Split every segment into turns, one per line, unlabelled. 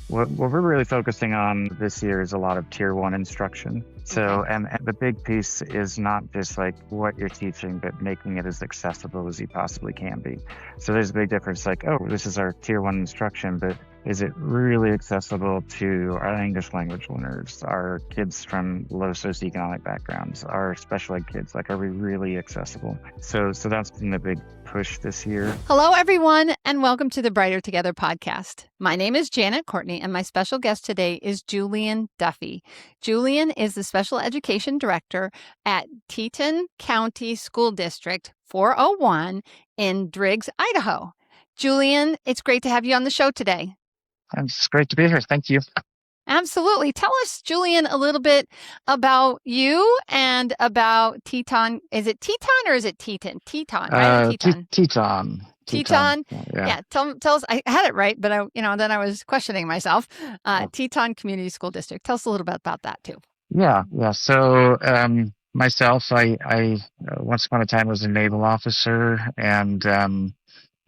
What we're really focusing on this year is a lot of tier one instruction.
Okay.
And the big piece is not just like what you're teaching, but making it as accessible as you possibly can be. So there's a big difference like, oh, this is our tier one instruction, but is it really accessible to our English language learners, our kids from low socioeconomic backgrounds, our special ed kids? Like, are we really accessible? So that's been the big push this year.
Hello, everyone, and welcome to the Brighter Together podcast. My name is Janet Courtney, and my special guest today is Julian Duffey. Julian is the Special Education Director at Teton County School District 401 in Driggs, Idaho. Julian, it's great to have you on the show today.
It's great to be here. Thank you.
Absolutely. Tell us, Julian, a little bit about you and about Teton. Is it Teton or is it Teton? Teton, right? Or Teton?
Teton.
Teton.
Yeah.
Yeah. Tell us. I had it right, but then I was questioning myself. Teton Community School District. Tell us a little bit about that too.
Yeah. So myself, I once upon a time was a naval officer, and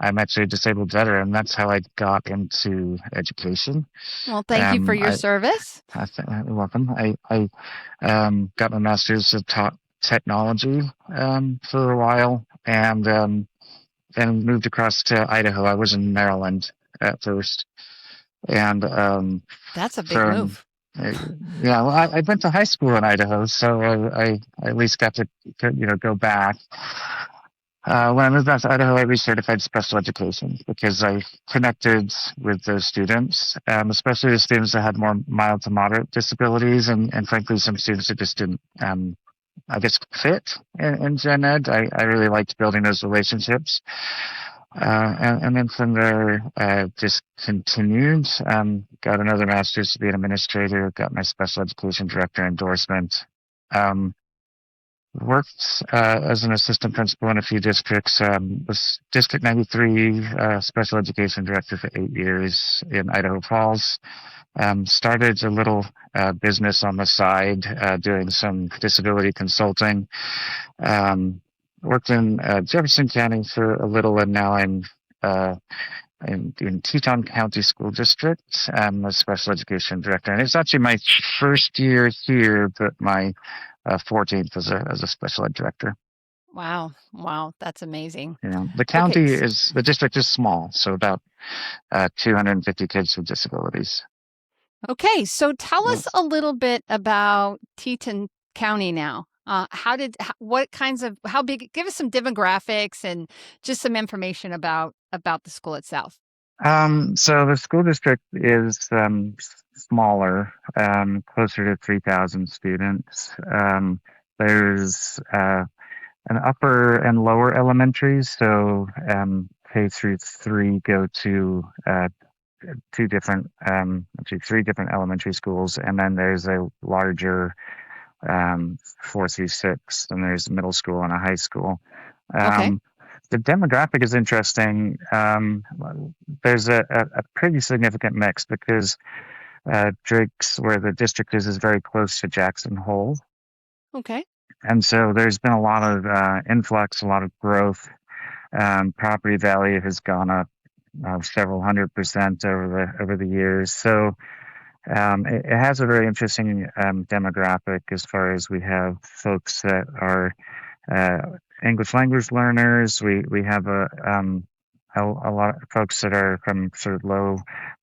I'm actually a disabled veteran. That's how I got into education.
Well, thank you for your service.
You're welcome. I got my master's of technology for a while, and then moved across to Idaho. I was in Maryland at first, and
that's a big move.
Yeah, well, I went to high school in Idaho, so I at least got to go back. When I moved back to Idaho, I recertified special education because I connected with those students, especially the students that had more mild to moderate disabilities, and frankly, some students that just didn't, I guess, fit in gen ed. I really liked building those relationships. And then from there, just continued, got another master's to be an administrator, got my special education director endorsement. Worked as an assistant principal in a few districts. Was District 93 special education director for 8 years in Idaho Falls. Started a little business on the side, doing some disability consulting. Worked in Jefferson County for a little, and now I'm in Teton County School District. I'm a special education director, and it's actually my first year here, but my 14th as a special ed director.
Wow, that's amazing.
Yeah, the district is small, so about 250 kids with disabilities.
Okay, so tell us a little bit about Teton County now. How big? Give us some demographics and just some information about the school itself.
So the school district is smaller, closer to 3,000 students. There's an upper and lower elementary, so K through 3 go to three different elementary schools, and then there's a larger 4 through 6, and there's a middle school and a high school.
Okay.
The demographic is interesting. There's a pretty significant mix because Driggs, where the district is very close to Jackson Hole.
Okay.
And so there's been a lot of influx, a lot of growth. Property value has gone up several 100% over the years. So it has a very interesting demographic as far as we have folks that are English language learners. We have a lot of folks that are from sort of low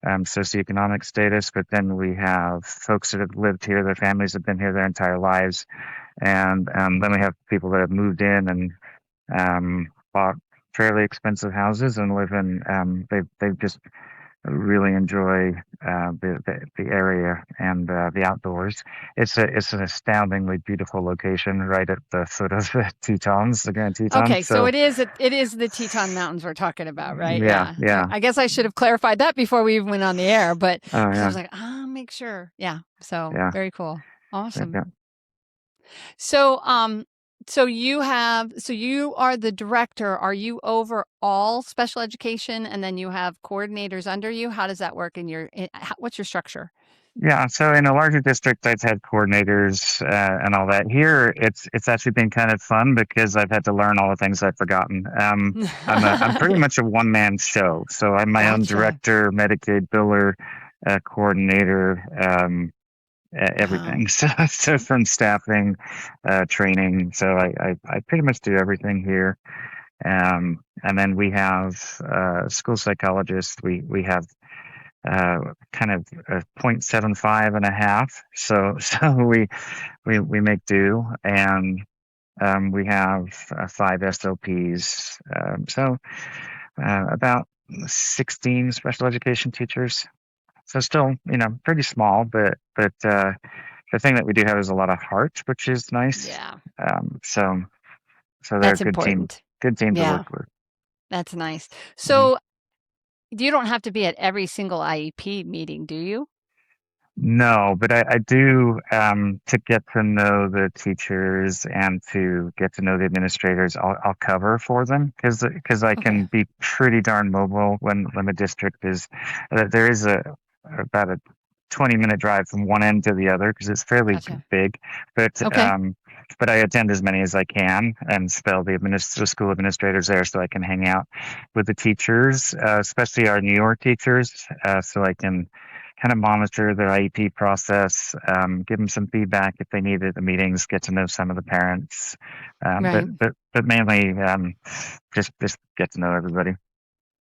socioeconomic status, but then we have folks that have lived here, their families have been here their entire lives, and then we have people that have moved in and bought fairly expensive houses and live in. They've just really enjoy the area and the outdoors. It's an astoundingly beautiful location right at the foot of the Tetons, the Grand Tetons.
Okay, so it is the Teton Mountains we're talking about, right?
Yeah.
I guess I should have clarified that before we even went on the air, but
I
was like, make sure. Yeah. So very cool. Awesome.
Yeah.
So you are the director. Are you over all special education, and then you have coordinators under you? How does that work what's your structure?
Yeah, so in a larger district, I've had coordinators and all that. Here, it's actually been kind of fun because I've had to learn all the things I've forgotten. I'm pretty much a one-man show. So I'm my own director, Medicaid biller, coordinator,
Wow.
everything. So from staffing, training. So I pretty much do everything here. And then we have school psychologists. We have kind of a 0.75 and a half. So we make do, and we have 5 SLPs. About 16 special education teachers. So still, pretty small, but the thing that we do have is a lot of heart, which is nice.
Yeah.
Um, so so they're a
That's important.
good team to
Yeah.
work with.
That's nice.
Mhm.
So you don't have to be at every single IEP meeting, do you?
No, but I do, to get to know the teachers and to get to know the administrators. I'll cover for them because I
Okay.
can be pretty darn mobile when the district is. There is about a 20-minute drive from one end to the other because it's fairly
Gotcha.
big, but
Okay.
um, but I attend as many as I can and spell the school administrators there so I can hang out with the teachers, especially our New York teachers, so I can kind of monitor their IEP process, give them some feedback if they need it at the meetings, get to know some of the parents,
Right.
but mainly just get to know everybody.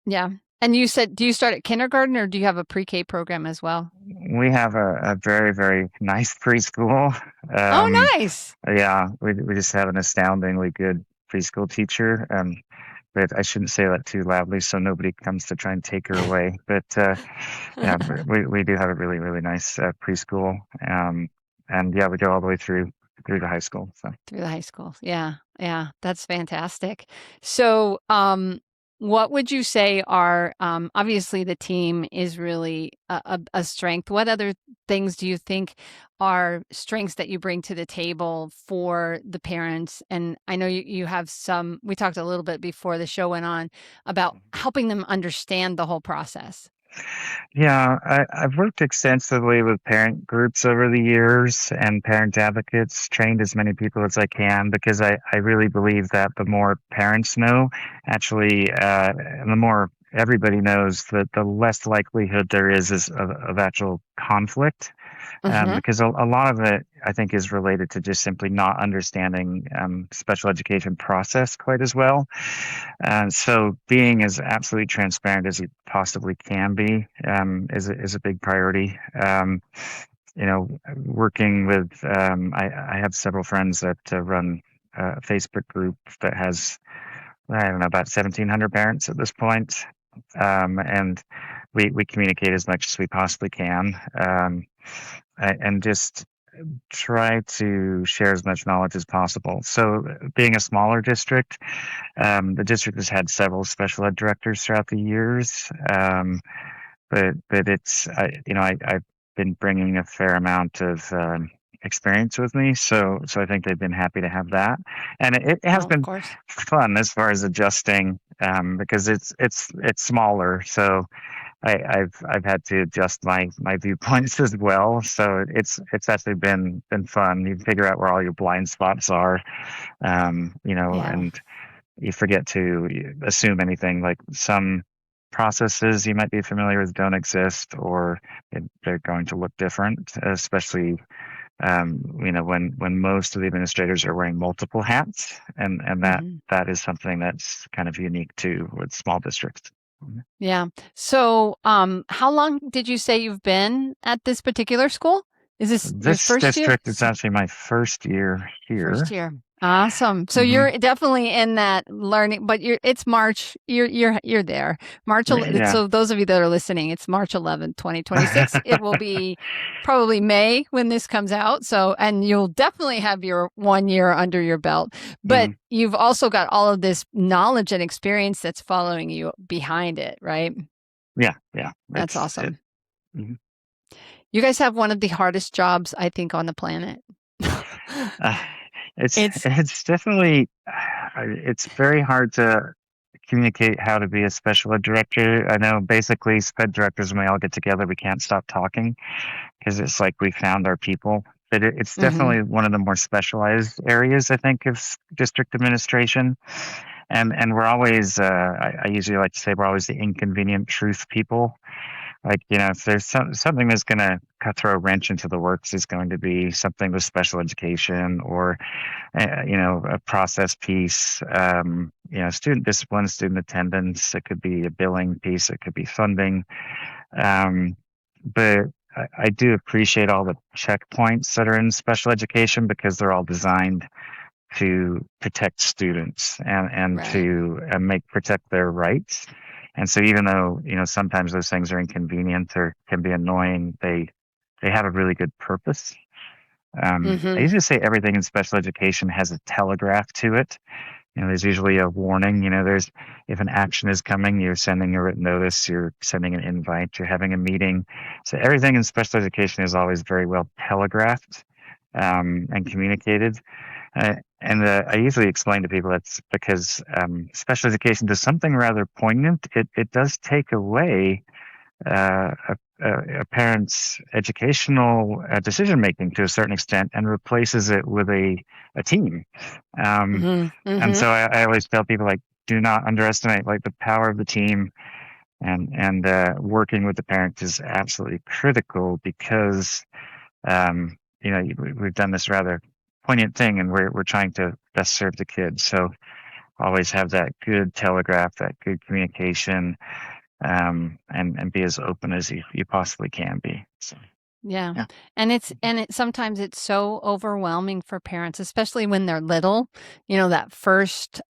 Yeah. And you said, do you start at kindergarten or do you have a pre-K program as well?
We have a very, very nice preschool.
Oh,
Um,
nice.
yeah, we just have an astoundingly good preschool teacher. But I shouldn't say that too loudly so nobody comes to try and take her away. But yeah, we do have a really, really nice preschool. And yeah, we go all the way through to high school. So.
Through the high school. Yeah. Yeah. That's fantastic. So, what would you say are, obviously the team is really a strength. What other things do you think are strengths that you bring to the table for the parents? And I know you have some, we talked a little bit before the show went on about helping them understand the whole process.
Yeah, I've worked extensively with parent groups over the years and parent advocates, trained as many people as I can because I really believe that the more parents know, actually, and the more everybody knows, that the less likelihood there is of actual conflict.
Hmm.
Because a lot of it, I think, is related to just simply not understanding special education process quite as well. So being as absolutely transparent as you possibly can be is a big priority. Working with I have several friends that run a Facebook group that has I don't know about 1,700 parents at this point, and we communicate as much as we possibly can, and just try to share as much knowledge as possible. So, being a smaller district, the district has had several special ed directors throughout the years, but I've been bringing a fair amount of experience with me, so I think they've been happy to have that, and it has
Well, of
been
course.
fun as far as adjusting because it's smaller, so I've had to adjust my viewpoints as well. So it's actually been fun. You figure out where all your blind spots are,
Yeah.
and you forget to assume anything. Like some processes you might be familiar with don't exist, or they're going to look different, especially when most of the administrators are wearing multiple hats, and that
Hmm.
that is something that's kind of unique too with small districts.
Yeah. So, how long did you say you've been at this particular school? Is this your
This
first year?
district is actually my first year
First
here.
year. Awesome. So
Hmm.
you're definitely in that learning, but it's March. You're there.
Yeah.
So those of you that are listening, it's March 11th, 2026. It will be probably May when this comes out. So, and you'll definitely have your 1 year under your belt, but
Hmm.
you've also got all of this knowledge and experience that's following you behind it, right?
Yeah, yeah.
That's
It's it.
awesome.
Mhm.
You guys have one of the hardest jobs, I think, on the planet.
Uh, it's
It's
it's definitely it's very hard to communicate how to be a special ed director. I know basically sped directors when we all get together, we can't stop talking because it's like we found our people. But it's
Mhm.
definitely one of the more specialized areas, I think, of district administration. And we're always, I usually like to say, we're always the inconvenient truth people. Like, if there's something that's going to throw a wrench into the works is going to be something with special education or, a process piece, student discipline, student attendance. It could be a billing piece. It could be funding. Um, but I do appreciate all the checkpoints that are in special education because they're all designed to protect students and
Right.
to protect their rights. And so even though, sometimes those things are inconvenient or can be annoying, they have a really good purpose. I
Mm-hmm.
usually say everything in special education has a telegraph to it. There's usually a warning. There's if an action is coming, you're sending a written notice, you're sending an invite, you're having a meeting. So everything in special education is always very well telegraphed and communicated. And I usually explain to people that's because special education does something rather poignant. It does take away a parent's educational decision making to a certain extent and replaces it with a team. Um,
Mm-hmm.
and
Mm-hmm.
so I always tell people like, do not underestimate like the power of the team and working with the parent is absolutely critical because we've done this rather poignant thing and we're trying to best serve the kids. So always have that good telegraph, that good communication, and be as open as you possibly can be. So
Yeah.
yeah.
And sometimes it's so overwhelming for parents, especially when they're little. That first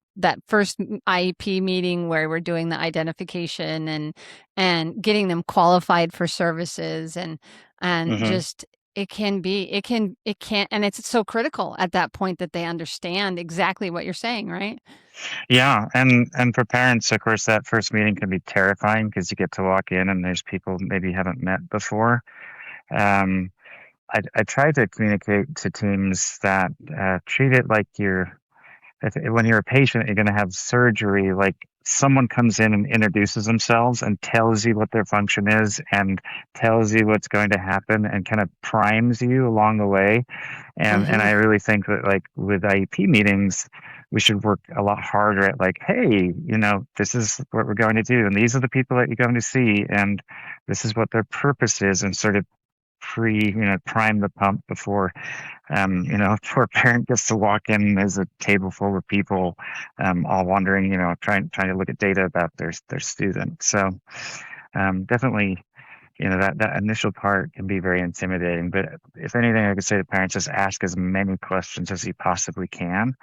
IEP meeting where we're doing the identification and getting them qualified for services and
Hmm.
just it can and it's so critical at that point that they understand exactly what you're saying, right?
Yeah, and for parents, of course, that first meeting can be terrifying because you get to walk in and there's people maybe you haven't met before. Um, I try to communicate to teams that treat it like when you're a patient, you're going to have surgery. Like someone comes in and introduces themselves and tells you what their function is and tells you what's going to happen and kind of primes you along the way. And
Mm-hmm.
I really think that like with IEP meetings, we should work a lot harder at like, hey, this is what we're going to do, and these are the people that you're going to see, and this is what their purpose is, and sort of prime the pump before before a parent gets to walk in as a table full of people, all wondering, trying to look at data about their student. So definitely, that initial part can be very intimidating. But if anything, I could say to parents, just ask as many questions as you possibly can,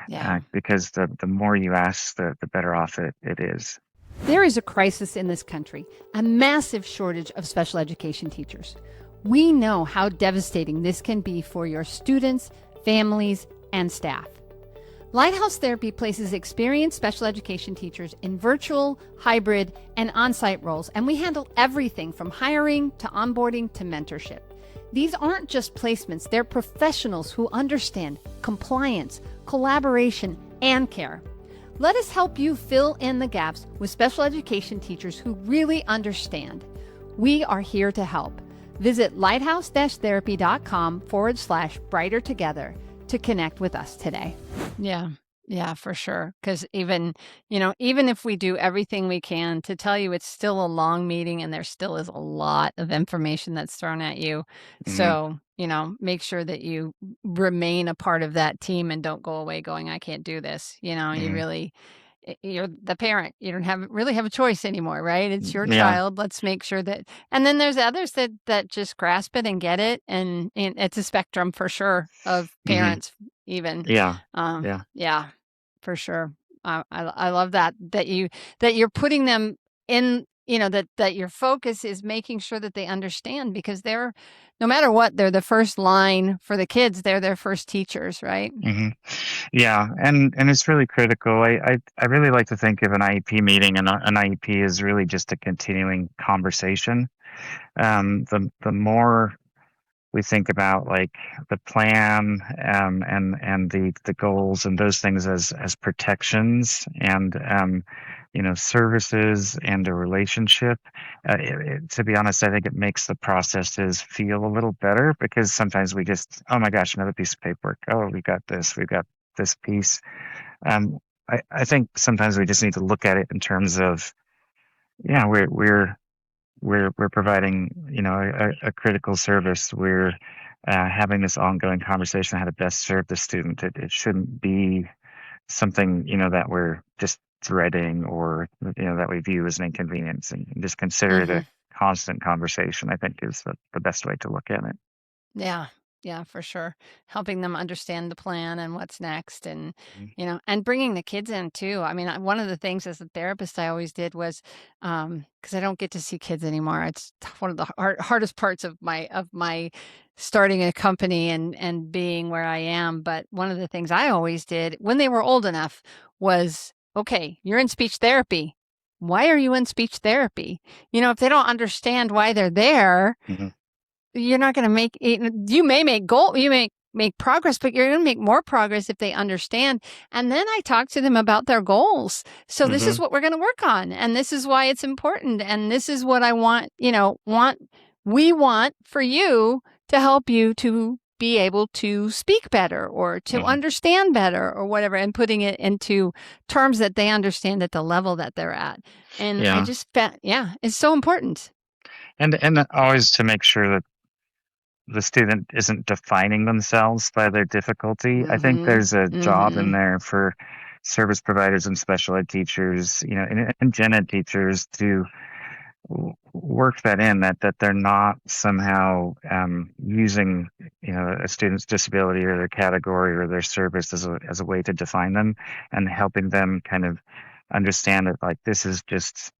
Yeah.
because the more you ask, the better off it is.
There is a crisis in this country, a massive shortage of special education teachers. We know how devastating this can be for your students, families, and staff. Lighthouse Therapy places experienced special education teachers in virtual, hybrid, and on site roles, and we handle everything from hiring to onboarding to mentorship. These aren't just placements, they're professionals who understand compliance, collaboration, and care. Let us help you fill in the gaps with special education teachers who really understand. We are here to help. Visit lighthouse-therapy.com/brighter together to connect with us today. Yeah. Yeah, for sure. Because even if we do everything we can to tell you it's still a long meeting and there still is a lot of information that's thrown at you.
Hmm.
So, make sure that you remain a part of that team and don't go away going, I can't do this. You
Hmm.
really, you're the parent. You don't really have a choice anymore, right? It's your
Yeah.
child. Let's make sure that, and then there's others that just grasp it and get it. And it's a spectrum for sure of
Hmm.
parents even.
Yeah. Yeah.
Yeah, for sure. I love that you're putting them in, that your focus is making sure that they understand because they're, no matter what, they're the first line for the kids. They're their first teachers, right?
Hmm. Yeah, and it's really critical. I really like to think of an IEP meeting, and an IEP is really just a continuing conversation. The more we think about like the plan, and the goals and those things as protections and services and a relationship. To be honest, I think it makes the processes feel a little better because sometimes we just, oh my gosh, another piece of paperwork. Oh, we've got this piece. Um, I think sometimes we just need to look at it in terms of, yeah, we're we're providing, a critical service. We're having this ongoing conversation on how to best serve the student. It shouldn't be something, that we're just dreading or, that we view as an inconvenience, and just consider it
Hmm.
a constant conversation, I think is the best way to look at it.
Yeah. Yeah, for sure. Helping them understand the plan and what's next and,
Mhm.
and bringing the kids in too. I mean, one of the things as a therapist I always did was, because I don't get to see kids anymore. It's one of the hardest parts of my starting a company and being where I am. But one of the things I always did when they were old enough was, okay, you're in speech therapy. Why are you in speech therapy? If they don't understand why they're there,
Mhm.
you're not going to make it. You may make progress, but you're going to make more progress if they understand. And then I talk to them about their goals. So this is
Mhm.
what we're going to work on, and this is why it's important, and this is what I want. We want for you to help you to be able to speak better or to
Mhm.
understand better or whatever, and putting it into terms that they understand at the level that they're at. And I
Yeah.
just found, yeah, it's so important.
And always to make sure that the student isn't defining themselves by their difficulty. I think
Mm-hmm.
there's a job in
Mm-hmm.
there for service providers and special ed teachers, and gen ed teachers to work that in, that they're not somehow using, a student's disability or their category or their service as a way to define them, and helping them kind of understand that, like, this is just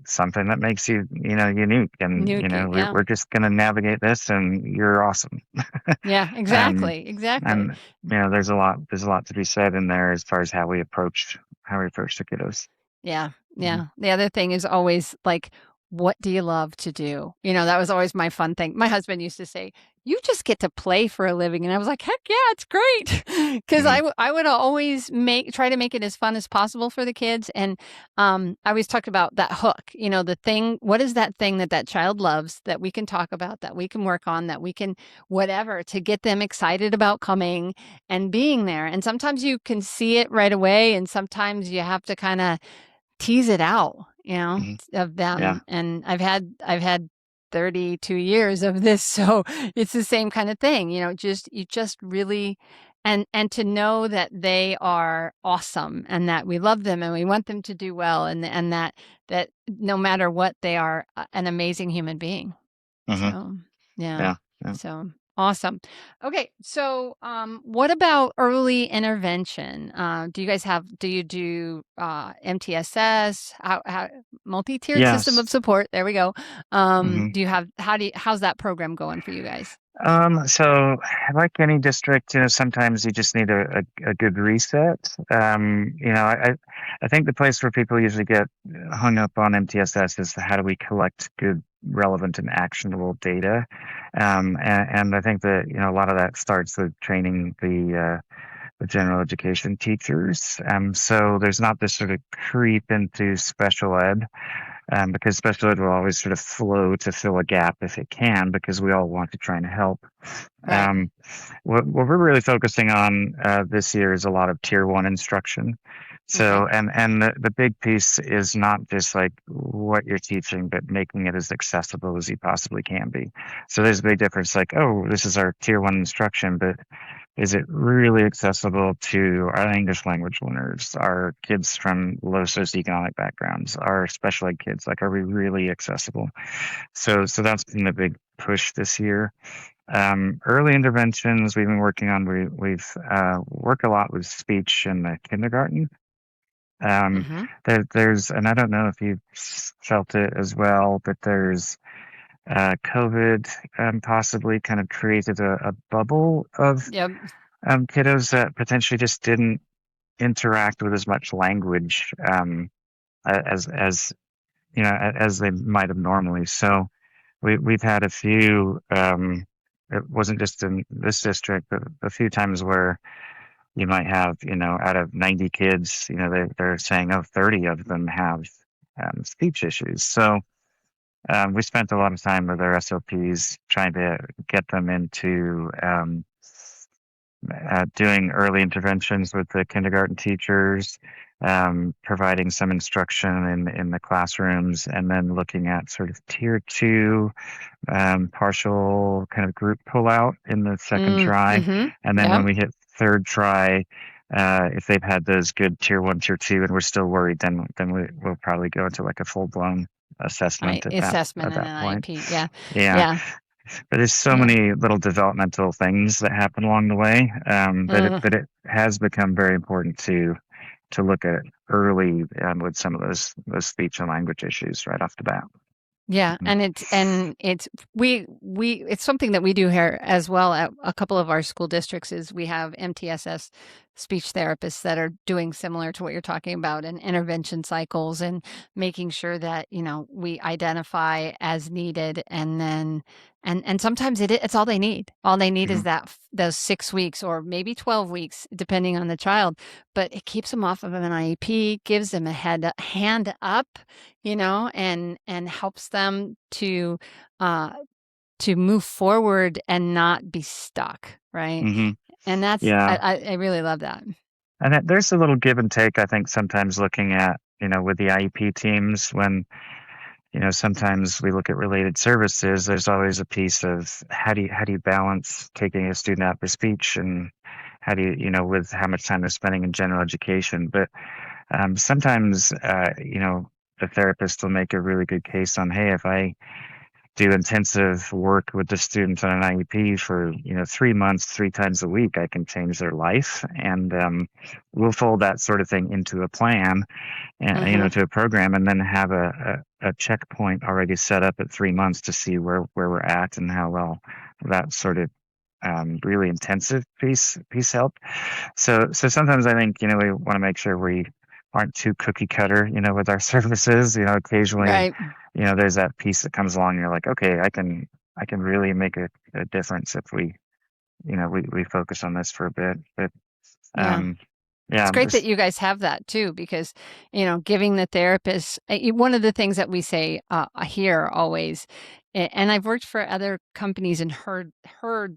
something that makes you, unique, and
Nuki,
we're,
yeah.
we're just going to navigate this, and you're awesome.
Yeah,
um
exactly, exactly.
and there's a lot to be said in there as far as how we approach the kiddos.
Yeah,
Mhm.
yeah. The other thing is always like, what do you love to do? That was always my fun thing. My husband used to say, "You just get to play for a living," and I was like, "Heck yeah, it's great!" Because
Mhm.
I would always try to make it as fun as possible for the kids, and I always talked about that hook. The thing. What is that thing that child loves that we can talk about, that we can work on, that we can whatever to get them excited about coming and being there. And sometimes you can see it right away, and sometimes you have to kind of tease it out,
Mhm.
of
Yeah.
them. And I've had 32 years of this, so it's the same kind of thing, you just really and to know that they are awesome and that we love them and we want them to do well and that no matter what, they are an amazing human being.
Mhm.
So, yeah.
Yeah. Yeah.
So awesome. Okay. So, what about early intervention? Do you do MTSS? How multi-tiered system of
Yes.
support? There we go.
Mhm.
Do you have, how's that program going for you guys?
So like any district, sometimes you just need a good reset. I think the place where people usually get hung up on MTSS is how do we collect good, relevant, and actionable data. And I think that, a lot of that starts with training the general education teachers. So there's not this sort of creep into special ed, because special ed will always sort of flow to fill a gap if it can, because we all want to try and help.
Right.
Um, what we're really focusing on this year is a lot of tier one instruction.
Okay.
So, and the big piece is not just like what you're teaching, but making it as accessible as you possibly can be. So there's a big difference. Like, oh, this is our tier one instruction, but is it really accessible to our English language learners, our kids from low socioeconomic backgrounds, our special ed kids? Like, are we really accessible? So that's been the big push this year. Early interventions we've been working on. We've worked a lot with speech in the kindergarten. Um,
Mm-hmm.
there's, and I don't know if you've felt it as well, but there's COVID possibly kind of created a bubble of
Yep.
kiddos that potentially just didn't interact with as much language as as they might have normally. So we've had a few. It wasn't just in this district, but a few times where you might have, out of 90 kids, they're saying, oh, 30 of them have speech issues. So we spent a lot of time with our SLPs trying to get them into doing early interventions with the kindergarten teachers. providing some instruction in the classrooms, and then looking at sort of tier two, partial kind of group pullout in the second try.
Mm-hmm.
And then when
Yep.
we hit third try, if they've had those good tier one, tier two, and we're still worried, then we'll probably go into like a full blown assessment
Assessment
at
and
that
an
point.
IEP. Yeah.
Yeah.
Yeah.
But there's so
Yeah.
many little developmental things that happen along the way,
Mm,
that it has become very important to look at early, with some of those speech and language issues right off the bat.
yeah.
Mhm.
And it's we it's something that we do here as well at a couple of our school districts is we have MTSS speech therapists that are doing similar to what you're talking about and intervention cycles and making sure that, we identify as needed and then and sometimes it's all they need. All they need is
Mhm.
those 6 weeks or maybe 12 weeks depending on the child, but it keeps them off of an IEP, gives them a hand up, and helps them uh to move forward and not be stuck, right?
Mhm.
And that's
Yeah.
I really love that.
And there's a little give and take, I think, sometimes looking at, with the IEP teams when, sometimes we look at related services, there's always a piece of how do you balance taking a student out for speech, and how do with how much time they're spending in general education. But sometimes, the therapist will make a really good case on, hey, if I do intensive work with the student on an IEP for 3 months, three times a week, I can change their life, and we'll fold that sort of thing into a plan, and
Mhm.
to a program, and then have a checkpoint already set up at 3 months to see where we're at and how well that sort of really intensive piece helped. So sometimes I think we want to make sure we aren't too cookie cutter, with our services. Occasionally,
Right.
there's that piece that comes along and you're like, okay, I can really make a difference if we focus on this for a bit. But
Yeah. It's
yeah,
great that
this
you guys have that too, because, giving the therapist, one of the things that we say here always, and I've worked for other companies and heard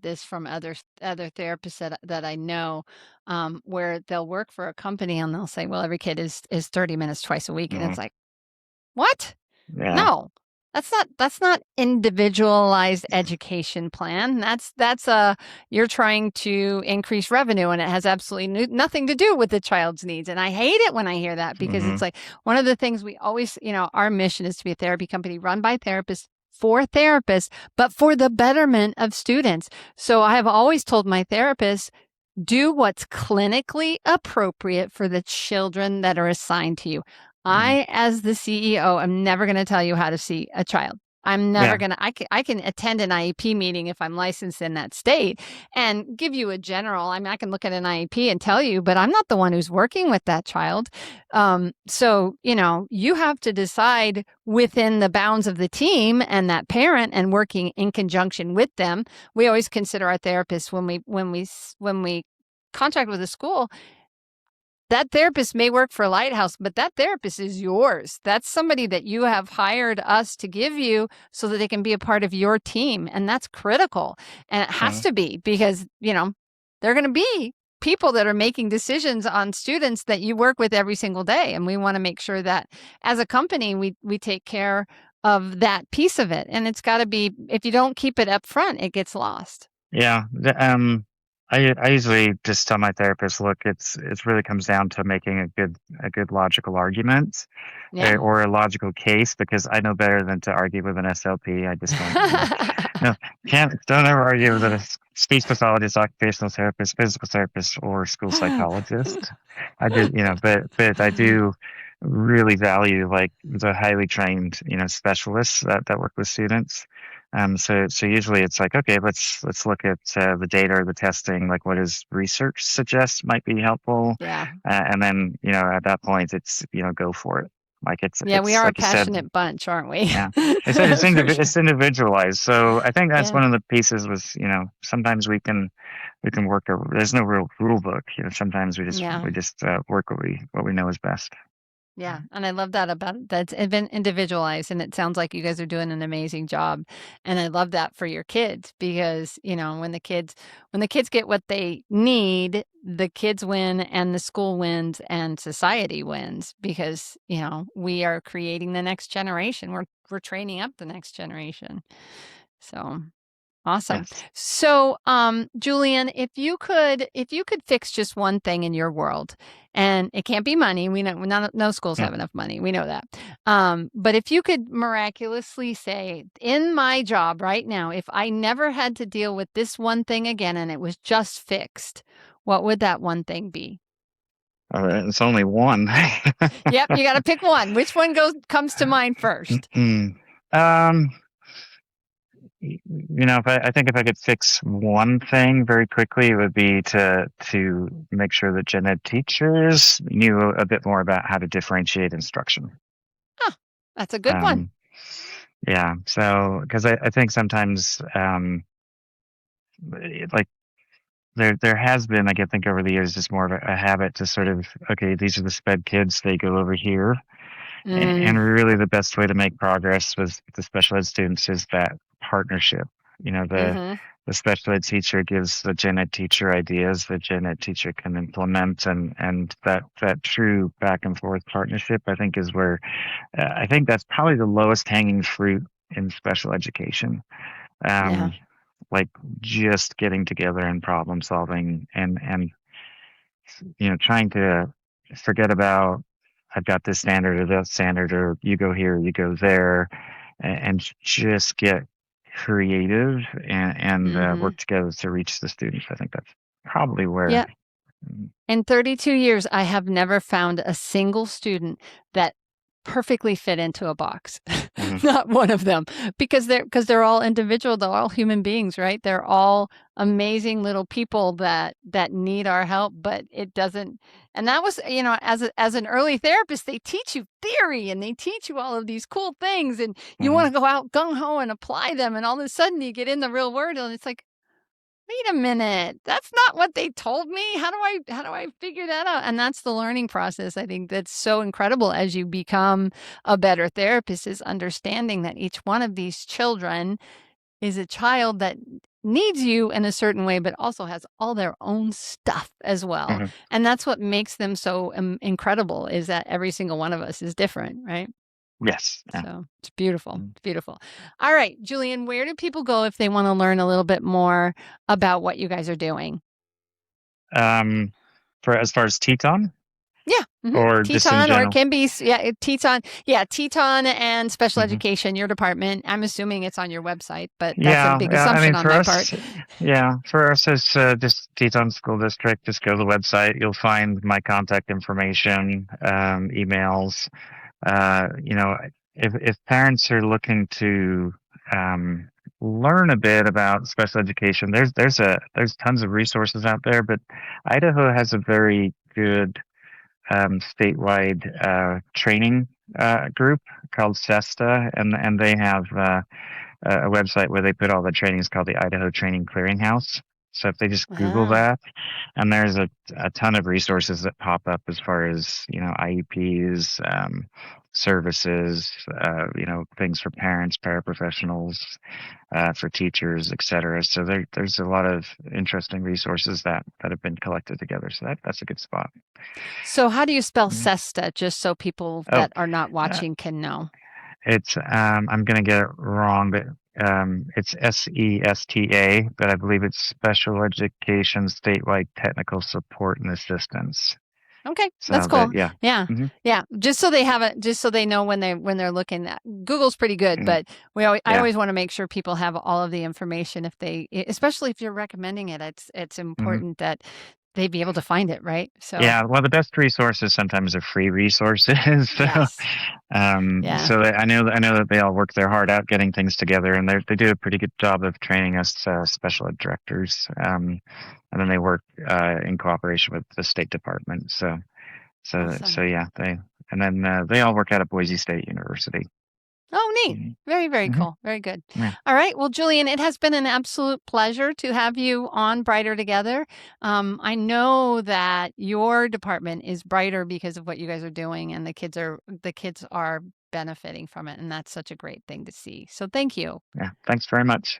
this from other therapists that I know, where they'll work for a company and they'll say, well, every kid is 30 minutes twice a week. And
mm,
it's like, what?
yeah,
No, that's not individualized education plan. That's you're trying to increase revenue and it has absolutely nothing to do with the child's needs. And I hate it when I hear that because
hmm
it's like one of the things we always, our mission is to be a therapy company run by therapists for therapists, but for the betterment of students. So I have always told my therapists, do what's clinically appropriate for the children that are assigned to you.
hmm
I, as the CEO, am never going to tell you how to see a child. I'm never
yeah,
going to, I can attend an IEP meeting if I'm licensed in that state and give you a general. I mean, I can look at an IEP and tell you, but I'm not the one who's working with that child. So, you have to decide within the bounds of the team and that parent and working in conjunction with them. We always consider our therapists when we contract with a school, that therapist may work for Lighthouse, but that therapist is yours. That's somebody that you have hired us to give you so that they can be a part of your team. And that's critical. And it has
mhm,
to be because, they're going to be people that are making decisions on students that you work with every single day. And we want to make sure that as a company, we take care of that piece of it. And it's got to be, if you don't keep it up front, it gets lost.
yeah. I usually just tell my therapist, look, it really comes down to making a good logical argument,
Yeah.
or a logical case, because I know better than to argue with an SLP. I just don't, no, don't ever argue with a speech pathologist, occupational therapist, physical therapist, or school psychologist. I just, but I do really value like the highly trained, specialists that work with students. So usually it's like, okay, let's look at the data or the testing, like what does research suggest might be helpful,
Yeah.
and then at that point it's go for it. Like it's
Yeah, we
it's
are a
like you said,
passionate bunch, aren't we?
yeah. It's individualized. So I think that's
Yeah.
one of the pieces was, sometimes we can work there's no real rule book. Sometimes we just
Yeah.
we just work what we know is best.
Yeah, and I love that about it. That's been individualized, and it sounds like you guys are doing an amazing job. And I love that for your kids because, when the kids get what they need, the kids win and the school wins and society wins because, we are creating the next generation. We're training up the next generation. So awesome.
Yes.
So, Julian, if you could fix just one thing in your world, and it can't be money. We know no schools
Yeah.
have enough money. We know that. But if you could miraculously say, in my job right now, if I never had to deal with this one thing again and it was just fixed, what would that one thing be?
All right. It's only one.
Yep, you got to pick one. Which one comes to mind first?
Mm-mm. Um, I think if I could fix one thing very quickly, it would be to make sure that gen ed teachers knew a bit more about how to differentiate instruction.
Huh, that's a good one.
Um, yeah. So, because I think sometimes, like there has been, I think over the years, just more of a habit to sort of, okay, these are the sped kids, they go over here. And
Mm,
really, the best way to make progress with the special ed students is that partnership. You know,
mm-hmm.
the special ed teacher gives the gen ed teacher ideas, the gen ed teacher can implement, and that true back and forth partnership, I think, is where I think that's probably the lowest hanging fruit in special education.
Yeah.
Um, like just getting together and problem solving and trying to forget about I've got this standard or that standard or you go here, you go there, and just get creative and
Mm-hmm.
work together to reach the students. I think that's probably where.
Yeah. In 32 years, I have never found a single student that perfectly fit into a box.
Mhm,
Not one of them, because they're all individual, they're all human beings, right? They're all amazing little people that need our help, but it doesn't. And that was, as an early therapist, they teach you theory and they teach you all of these cool things, and you
mhm,
want to go out gung ho and apply them, and all of a sudden you get in the real world, and it's like, wait a minute, that's not what they told me. How do I figure that out? And that's the learning process. I think that's so incredible as you become a better therapist, is understanding that each one of these children is a child that needs you in a certain way, but also has all their own stuff as well.
mhm.
And that's what makes them so incredible, is that every single one of us is different, right?
Yes. Yeah.
So it's beautiful.
Mm.
It's beautiful. All right, Julian, where do people go if they want to learn a little bit more about what you guys are doing?
Um, for as far as Teton
Yeah.
or just in
Teton, or it
general.
can be, Teton. Yeah, Teton and special
Mhm.
education, your department. I'm assuming it's on your website, but that's a
Yeah,
big
yeah. I
assumption
mean,
on my part.
for us, it's just Teton School District. Just go to the website. You'll find my contact information, emails. If parents are looking to um, learn a bit about special education, there's tons of resources out there. But Idaho has a very good statewide training group called SESTA, and they have a website where they put all the trainings called the Idaho Training Clearinghouse. So if they just Google
Ah,
that, and there's a ton of resources that pop up as far as IEPs, services, things for parents, paraprofessionals, for teachers, etc. So there's a lot of interesting resources that have been collected together. So that's a good spot.
so how do you spell
Mhm.
SESTA, just so people
Oh,
that are not
uh,
watching can know?
it's I'm gonna get it wrong, but it's SESTA, but I believe it's Special Education Statewide Technical Support and Assistance.
Okay, that's
So
cool.
that, yeah.
Yeah.
Hmm.
Yeah. Just so they have it, just so they know when they're looking at Google's pretty good,
Hmm.
but I
Yeah.
always want to make sure people have all of the information if especially if you're recommending it. It's
Hmm.
important that they be able to find it, right? So,
Yeah, well, the best resources sometimes are free resources. So,
yes. Yeah.
I know that they all work their heart out getting things together, and they do a pretty good job of training us special ed directors. And then they work in cooperation with the State Department. So
Awesome.
yeah, they all work out of Boise State University.
Oh, neat.
Mhm.
Very, very
Mhm.
cool. Very good.
Yeah.
All right. Well, Julian, it has been an absolute pleasure to have you on Brighter Together. I know that your department is brighter because of what you guys are doing, and the kids are benefiting from it, and that's such a great thing to see. So thank you.
Yeah. Thanks very much.